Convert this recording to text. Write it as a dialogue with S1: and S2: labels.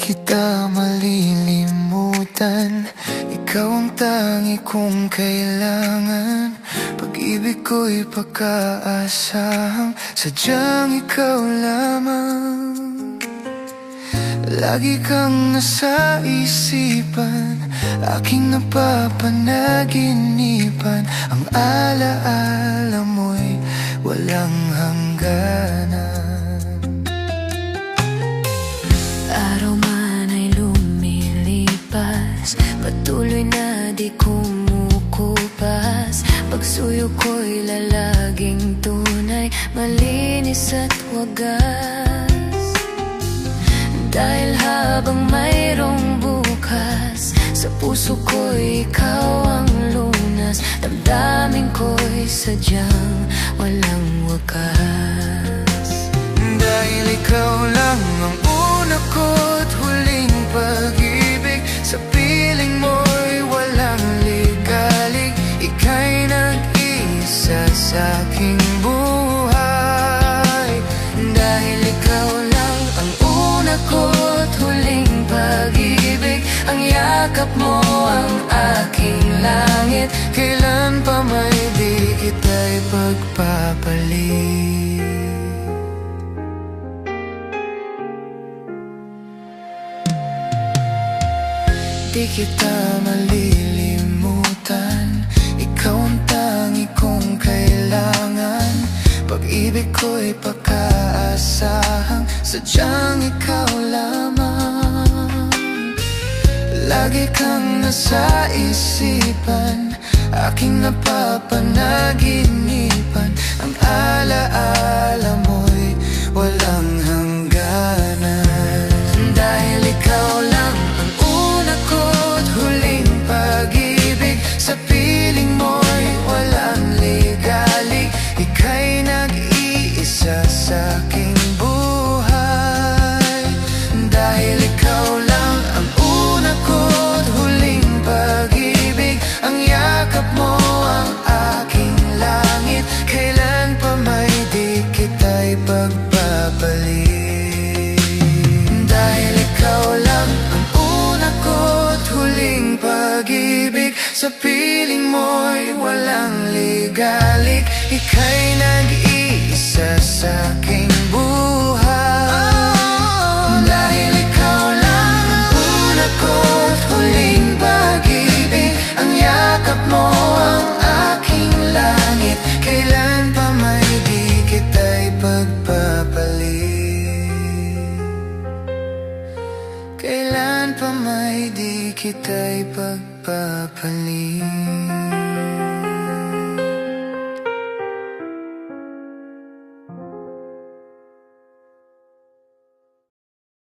S1: kita malilimutan. Ikaw ang tangi kong kailangan. Pag-ibig ko'y pagkaasahang sadyang ikaw lamang. Lagi kang nasa isipan, aking napapanaginipan. Ang alaala mo'y walang hangganan.
S2: Araw man ay lumilipas, patuloy na di kumukupas. Pagsuyo ko'y lalaging tunay, malinis at wagas. Dahil habang mayroong bukas, sa puso ko'y ikaw ang lunas. Damdamin ko'y sadyang walang wakas.
S1: Dahil ikaw lang ang una ko't huling pag-ibig, sa piling mo'y walang ligalig. Ika'y nag-iisa sa'king buhay. Dahil ikaw lang ang una ko't huling pag-ibig, ang yakap mo ang aking langit. Kailan pa may di kita'y pagpapalit. Di kita malilimutan, ikaw ang tangi kong kailangan. Pag-ibig ko'y pagkaasahang sadyang ikaw lamang. Lagi kang nasa isipan, aking napapanaginipan. Ang alaala mo'y walang hangganan. Dahil ikaw lang ang una ko't huling pag-ibig, sa piling mo'y walang ligalig. Ika'y nag-iisa sa'king buhay. Dahil ikaw lang ang una ko't huling pag-ibig, ang yakap mo ang aking langit. Kailan pa may di kita'y pagpapalit. Dahil ikaw lang ang una ko't huling pag-ibig, sa piling mo'y walang ligalig. Ika'y nag-iisa sa'king buhay. Dahil ikaw lang ang una ko't huling pag-ibig, ang yakap mo ang aking langit. Kailan pa may di kita'y pagpapalit. Kailan pa may di kita'y pagpapalit.